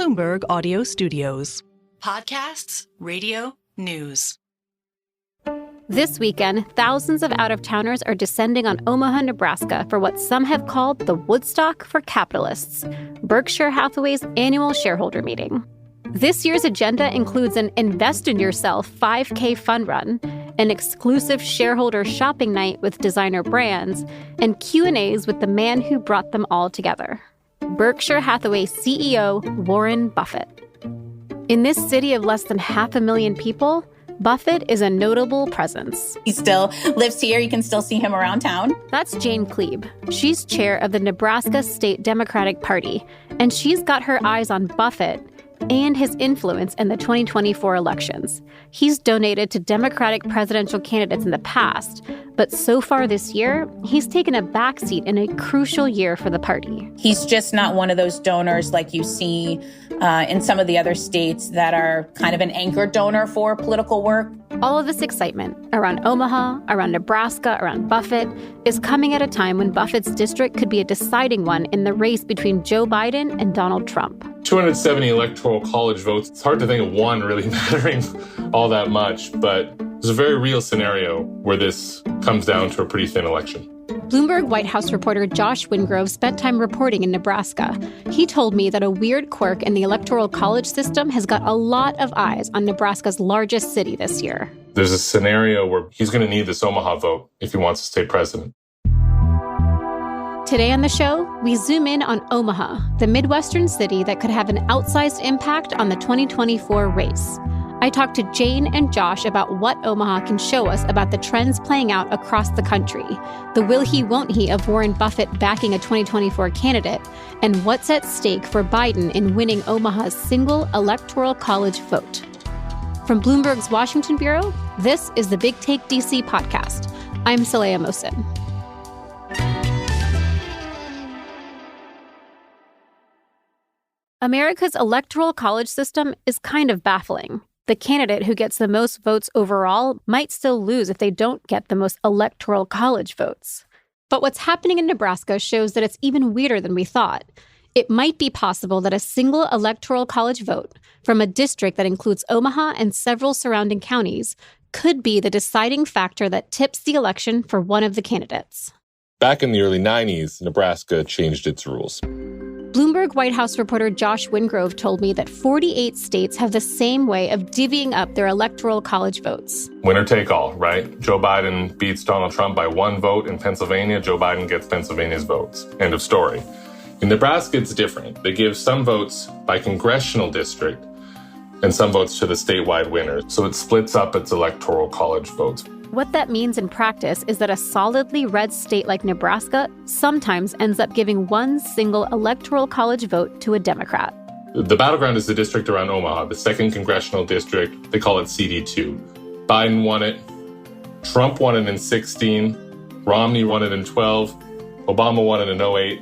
Bloomberg Audio Studios. Podcasts, radio, news. This weekend, thousands of out-of-towners are descending on Omaha, Nebraska for what some have called the Woodstock for capitalists, Berkshire Hathaway's annual shareholder meeting. This year's agenda includes an Invest in Yourself 5K fun run, an exclusive shareholder shopping night with designer brands, and Q&As with the man who brought them all together, Berkshire Hathaway CEO Warren Buffett. In this city of less than 500,000 people, Buffett is a notable presence. He still lives here. You can still see him around town. That's Jane Kleeb. She's chair of the Nebraska State Democratic Party, and she's got her eyes on Buffett and his influence in the 2024 elections. He's donated to Democratic presidential candidates in the past, but so far this year, he's taken a backseat in a crucial year for the party. He's just not one of those donors like you see in some of the other states that are kind of an anchor donor for political work. All of this excitement around Omaha, around Nebraska, around Buffett is coming at a time when Buffett's district could be a deciding one in the race between Joe Biden and Donald Trump. 270 electoral college votes. It's hard to think of one really mattering all that much, but there's a very real scenario where this comes down to a pretty thin election. Bloomberg White House reporter Josh Wingrove spent time reporting in Nebraska. He told me that a weird quirk in the electoral college system has got a lot of eyes on Nebraska's largest city this year. There's a scenario where he's going to need this Omaha vote if he wants to stay president. Today on the show, we zoom in on Omaha, the Midwestern city that could have an outsized impact on the 2024 race. I talked to Jane and Josh about what Omaha can show us about the trends playing out across the country, the will he, won't he of Warren Buffett backing a 2024 candidate, and what's at stake for Biden in winning Omaha's single electoral college vote. From Bloomberg's Washington Bureau, this is the Big Take DC podcast. I'm Saleha Mohsin. America's electoral college system is kind of baffling. The candidate who gets the most votes overall might still lose if they don't get the most electoral college votes. But what's happening in Nebraska shows that it's even weirder than we thought. It might be possible that a single electoral college vote from a district that includes Omaha and several surrounding counties could be the deciding factor that tips the election for one of the candidates. Back in the early 90s, Nebraska changed its rules. Bloomberg White House reporter Josh Wingrove told me that 48 states have the same way of divvying up their electoral college votes. Winner take all, right? Joe Biden beats Donald Trump by one vote in Pennsylvania. Joe Biden gets Pennsylvania's votes. End of story. In Nebraska, it's different. They give some votes by congressional district and some votes to the statewide winner. So it splits up its electoral college votes. What that means in practice is that a solidly red state like Nebraska sometimes ends up giving one single electoral college vote to a Democrat. The battleground is the district around Omaha, the 2nd congressional district. They call it CD2. Biden won it. Trump won it in 16. Romney won it in 12. Obama won it in 08.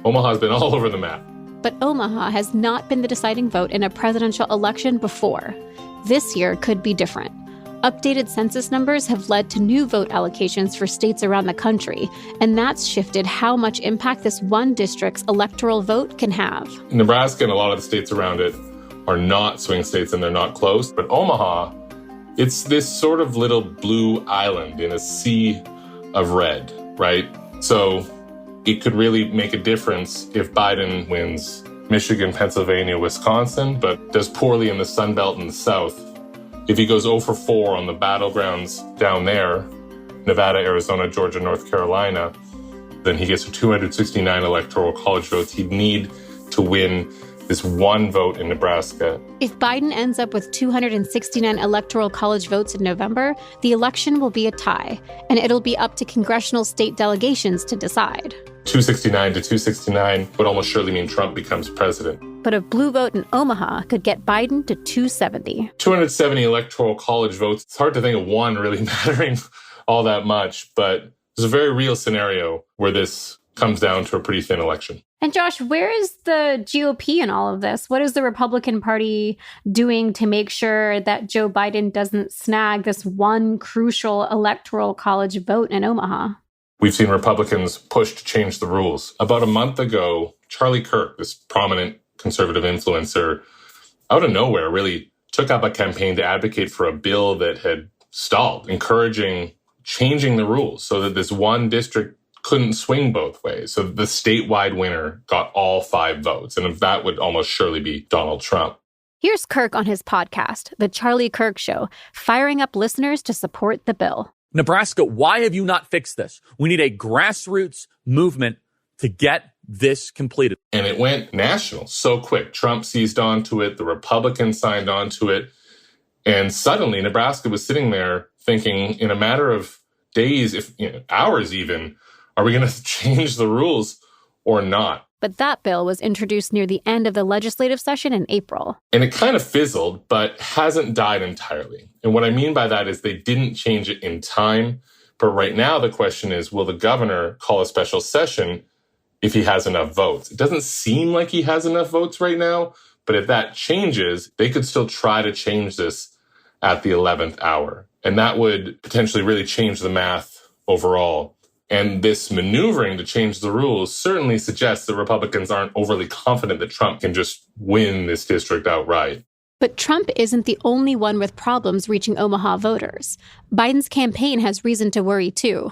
Omaha's been all over the map. But Omaha has not been the deciding vote in a presidential election before. This year could be different. Updated census numbers have led to new vote allocations for states around the country, and that's shifted how much impact this one district's electoral vote can have. Nebraska and a lot of the states around it are not swing states and they're not close. But Omaha, it's this sort of little blue island in a sea of red, right? So it could really make a difference if Biden wins Michigan, Pennsylvania, Wisconsin, but does poorly in the Sun Belt in the South. If he goes 0 for 4 on the battlegrounds down there, Nevada, Arizona, Georgia, North Carolina, then he gets 269 electoral college votes. He'd need to win this one vote in Nebraska. If Biden ends up with 269 electoral college votes in November, the election will be a tie, and it'll be up to congressional state delegations to decide. 269 to 269 would almost surely mean Trump becomes president. But a blue vote in Omaha could get Biden to 270. 270 electoral college votes. It's hard to think of one really mattering all that much, but there's a very real scenario where this comes down to a pretty thin election. And Josh, where is the GOP in all of this? What is the Republican Party doing to make sure that Joe Biden doesn't snag this one crucial electoral college vote in Omaha? We've seen Republicans push to change the rules. About a month ago, Charlie Kirk, this prominent conservative influencer, out of nowhere, really took up a campaign to advocate for a bill that had stalled, encouraging changing the rules so that this one district couldn't swing both ways. So the statewide winner got all 5 votes. And that would almost surely be Donald Trump. Here's Kirk on his podcast, The Charlie Kirk Show, firing up listeners to support the bill. Nebraska, why have you not fixed this? We need a grassroots movement to get this completed. And it went national so quick. Trump seized onto it. The Republicans signed onto it. And suddenly Nebraska was sitting there thinking, in a matter of days, if hours even, are we going to change the rules or not? But that bill was introduced near the end of the legislative session in April. And it kind of fizzled, but hasn't died entirely. And what I mean by that is they didn't change it in time. But right now, the question is, will the governor call a special session if he has enough votes? It doesn't seem like he has enough votes right now, but if that changes, they could still try to change this at the 11th hour. And that would potentially really change the math overall. And this maneuvering to change the rules certainly suggests that Republicans aren't overly confident that Trump can just win this district outright. But Trump isn't the only one with problems reaching Omaha voters. Biden's campaign has reason to worry, too.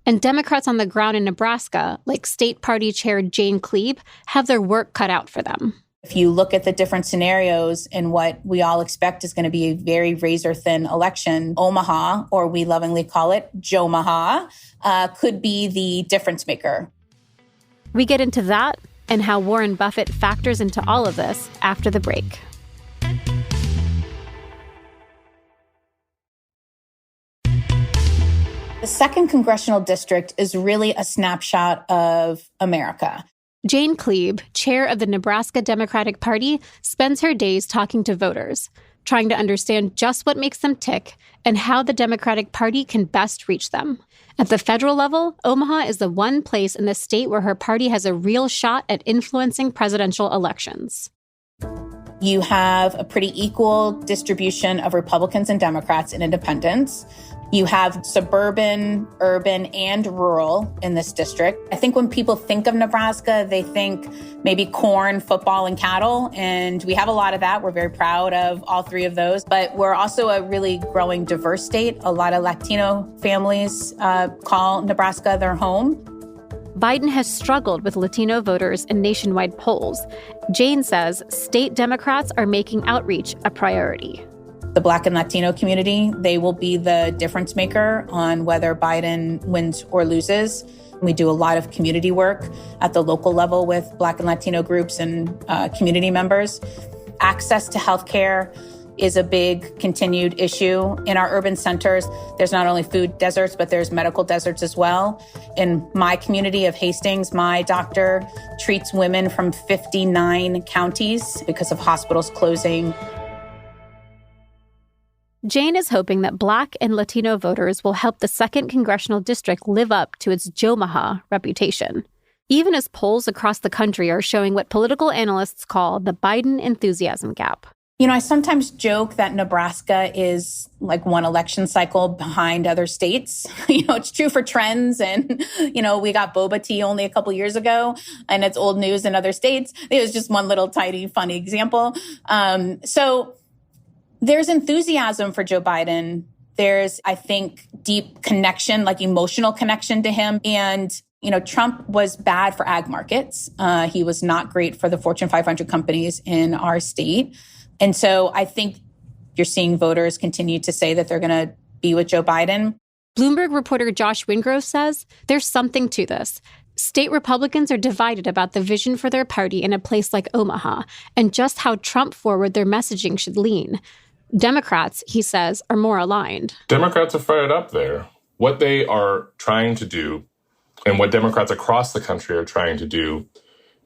And Democrats on the ground in Nebraska, like State Party Chair Jane Kleeb, have their work cut out for them. If you look at the different scenarios and what we all expect is going to be a very razor-thin election, Omaha, or we lovingly call it Jomaha, could be the difference maker. We get into that and how Warren Buffett factors into all of this after the break. The 2nd Congressional District is really a snapshot of America. Jane Kleeb, chair of the Nebraska Democratic Party, spends her days talking to voters, trying to understand just what makes them tick and how the Democratic Party can best reach them. At the federal level, Omaha is the one place in the state where her party has a real shot at influencing presidential elections. You have a pretty equal distribution of Republicans and Democrats and independents. You have suburban, urban, and rural in this district. I think when people think of Nebraska, they think maybe corn, football, and cattle. And we have a lot of that. We're very proud of all 3 of those. But we're also a really growing diverse state. A lot of Latino families call Nebraska their home. Biden has struggled with Latino voters in nationwide polls. Jane says state Democrats are making outreach a priority. The Black and Latino community, they will be the difference maker on whether Biden wins or loses. We do a lot of community work at the local level with Black and Latino groups and community members. Access to healthcare is a big continued issue. In our urban centers, there's not only food deserts, but there's medical deserts as well. In my community of Hastings, my doctor treats women from 59 counties because of hospitals closing. Jane is hoping that Black and Latino voters will help the 2nd Congressional District live up to its Jomaha reputation, even as polls across the country are showing what political analysts call the Biden enthusiasm gap. You know, I sometimes joke that Nebraska is like one election cycle behind other states. It's true for trends. And, we got boba tea only a couple years ago, and it's old news in other states. It was just one little tiny, funny example. So there's enthusiasm for Joe Biden. There's, I think, deep connection, like emotional connection to him. And, Trump was bad for ag markets. He was not great for the Fortune 500 companies in our state. And so I think you're seeing voters continue to say that they're going to be with Joe Biden. Bloomberg reporter Josh Wingrove says there's something to this. State Republicans are divided about the vision for their party in a place like Omaha and just how Trump-forward their messaging should lean. Democrats, he says, are more aligned. Democrats are fired up there. What they are trying to do, and what Democrats across the country are trying to do,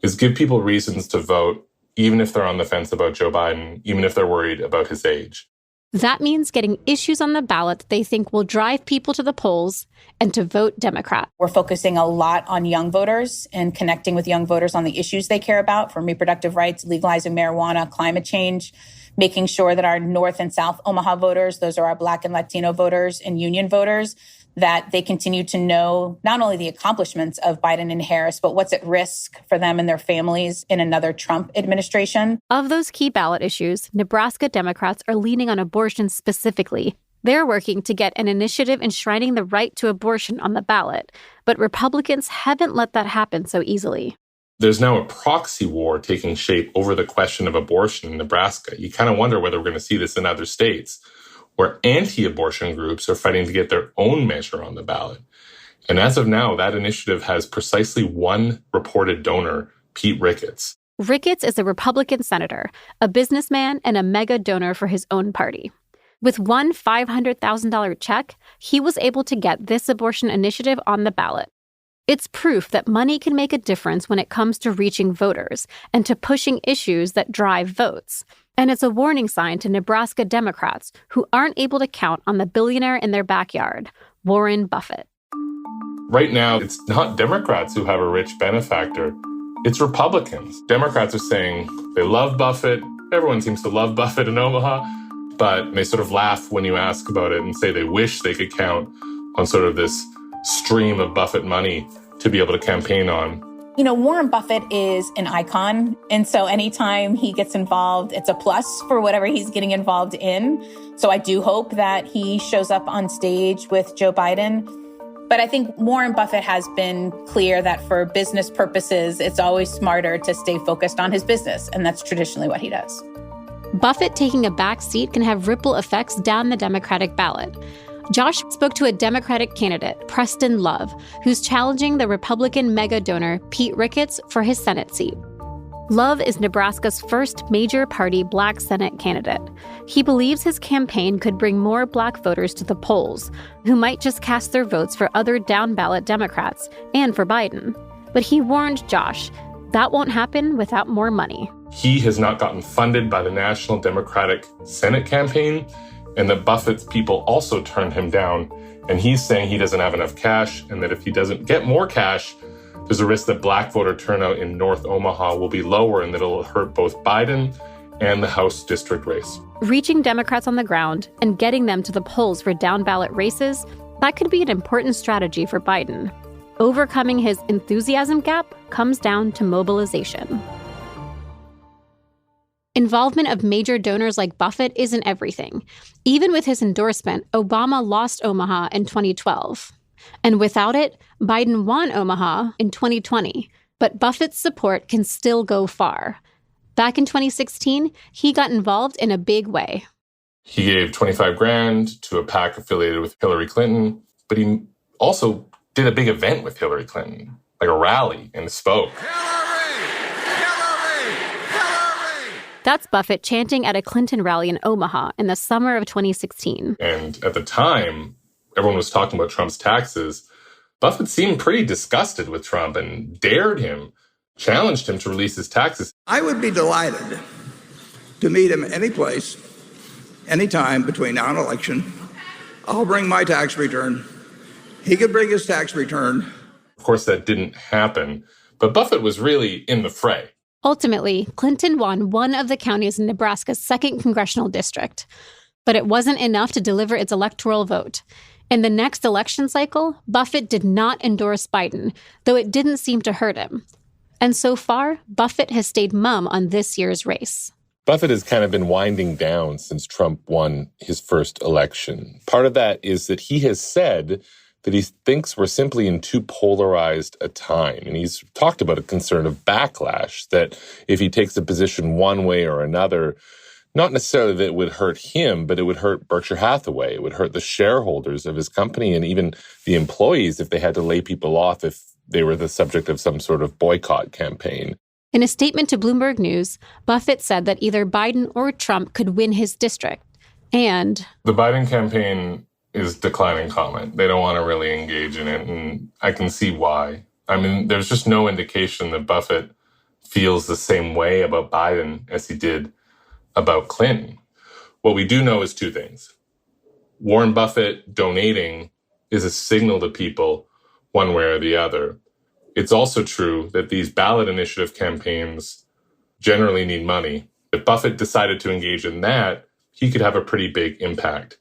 is give people reasons to vote, even if they're on the fence about Joe Biden, even if they're worried about his age. That means getting issues on the ballot that they think will drive people to the polls and to vote Democrat. We're focusing a lot on young voters and connecting with young voters on the issues they care about, from reproductive rights, legalizing marijuana, climate change, making sure that our North and South Omaha voters, those are our Black and Latino voters and union voters, that they continue to know not only the accomplishments of Biden and Harris, but what's at risk for them and their families in another Trump administration. Of those key ballot issues, Nebraska Democrats are leaning on abortion specifically. They're working to get an initiative enshrining the right to abortion on the ballot, but Republicans haven't let that happen so easily. There's now a proxy war taking shape over the question of abortion in Nebraska. You kind of wonder whether we're going to see this in other states, where anti-abortion groups are fighting to get their own measure on the ballot. And as of now, that initiative has precisely one reported donor, Pete Ricketts. Ricketts is a Republican senator, a businessman, and a mega donor for his own party. With one $500,000 check, he was able to get this abortion initiative on the ballot. It's proof that money can make a difference when it comes to reaching voters and to pushing issues that drive votes. And it's a warning sign to Nebraska Democrats who aren't able to count on the billionaire in their backyard, Warren Buffett. Right now, it's not Democrats who have a rich benefactor. It's Republicans. Democrats are saying they love Buffett. Everyone seems to love Buffett in Omaha. But they sort of laugh when you ask about it and say they wish they could count on sort of this stream of Buffett money to be able to campaign on. You know, Warren Buffett is an icon. And so anytime he gets involved, it's a plus for whatever he's getting involved in. So I do hope that he shows up on stage with Joe Biden. But I think Warren Buffett has been clear that for business purposes, it's always smarter to stay focused on his business. And that's traditionally what he does. Buffett taking a back seat can have ripple effects down the Democratic ballot. Josh spoke to a Democratic candidate, Preston Love, who's challenging the Republican mega donor, Pete Ricketts, for his Senate seat. Love is Nebraska's first major party Black Senate candidate. He believes his campaign could bring more Black voters to the polls, who might just cast their votes for other down-ballot Democrats and for Biden. But he warned Josh, that won't happen without more money. He has not gotten funded by the National Democratic Senate campaign, and that Buffett's people also turned him down. And he's saying he doesn't have enough cash, and that if he doesn't get more cash, there's a risk that Black voter turnout in North Omaha will be lower and that it'll hurt both Biden and the House district race. Reaching Democrats on the ground and getting them to the polls for down-ballot races, that could be an important strategy for Biden. Overcoming his enthusiasm gap comes down to mobilization. Involvement of major donors like Buffett isn't everything. Even with his endorsement, Obama lost Omaha in 2012. And without it, Biden won Omaha in 2020. But Buffett's support can still go far. Back in 2016, he got involved in a big way. He gave $25,000 to a PAC affiliated with Hillary Clinton, but he also did a big event with Hillary Clinton, like a rally, and spoke. That's Buffett chanting at a Clinton rally in Omaha in the summer of 2016. And at the time, everyone was talking about Trump's taxes. Buffett seemed pretty disgusted with Trump and dared him, challenged him to release his taxes. I would be delighted to meet him any place, anytime between now and election. I'll bring my tax return. He could bring his tax return. Of course, that didn't happen, but Buffett was really in the fray. Ultimately, Clinton won one of the counties in Nebraska's 2nd congressional district. But it wasn't enough to deliver its electoral vote. In the next election cycle, Buffett did not endorse Biden, though it didn't seem to hurt him. And so far, Buffett has stayed mum on this year's race. Buffett has kind of been winding down since Trump won his first election. Part of that is that he has said that he thinks we're simply in too polarized a time. And he's talked about a concern of backlash, that if he takes a position one way or another, not necessarily that it would hurt him, but it would hurt Berkshire Hathaway. It would hurt the shareholders of his company and even the employees if they had to lay people off if they were the subject of some sort of boycott campaign. In a statement to Bloomberg News, Buffett said that either Biden or Trump could win his district. And the Biden campaign is declining comment. They don't want to really engage in it, and I can see why. I mean, there's just no indication that Buffett feels the same way about Biden as he did about Clinton. What we do know is two things. Warren Buffett donating is a signal to people one way or the other. It's also true that these ballot initiative campaigns generally need money. If Buffett decided to engage in that, he could have a pretty big impact.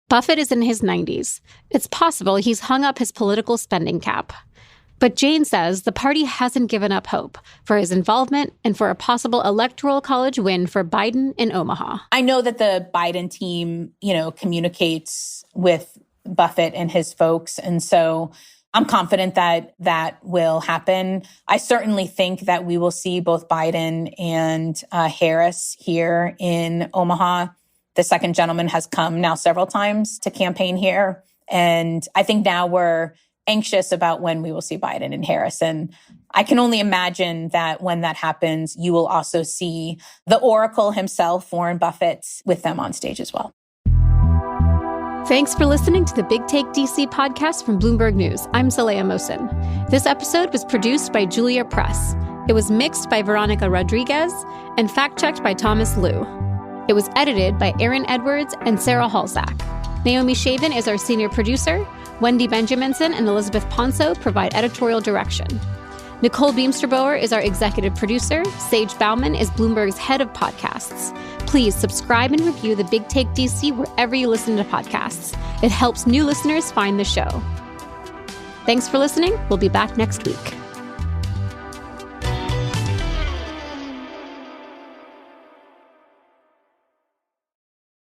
Buffett is in his 90s. It's possible he's hung up his political spending cap. But Jane says the party hasn't given up hope for his involvement and for a possible electoral college win for Biden in Omaha. I know that the Biden team, communicates with Buffett and his folks. And so I'm confident that that will happen. I certainly think that we will see both Biden and Harris here in Omaha. The second gentleman has come now several times to campaign here. And I think now we're anxious about when we will see Biden and Harris. And I can only imagine that when that happens, you will also see the Oracle himself, Warren Buffett, with them on stage as well. Thanks for listening to the Big Take DC podcast from Bloomberg News. I'm Saleha Mohsin. This episode was produced by Julia Press. It was mixed by Veronica Rodriguez and fact-checked by Thomas Liu. It was edited by Aaron Edwards and Sarah Halzak. Naomi Shaven is our senior producer. Wendy Benjaminson and Elizabeth Ponso provide editorial direction. Nicole Beamsterboer is our executive producer. Sage Bauman is Bloomberg's head of podcasts. Please subscribe and review the Big Take DC wherever you listen to podcasts. It helps new listeners find the show. Thanks for listening. We'll be back next week.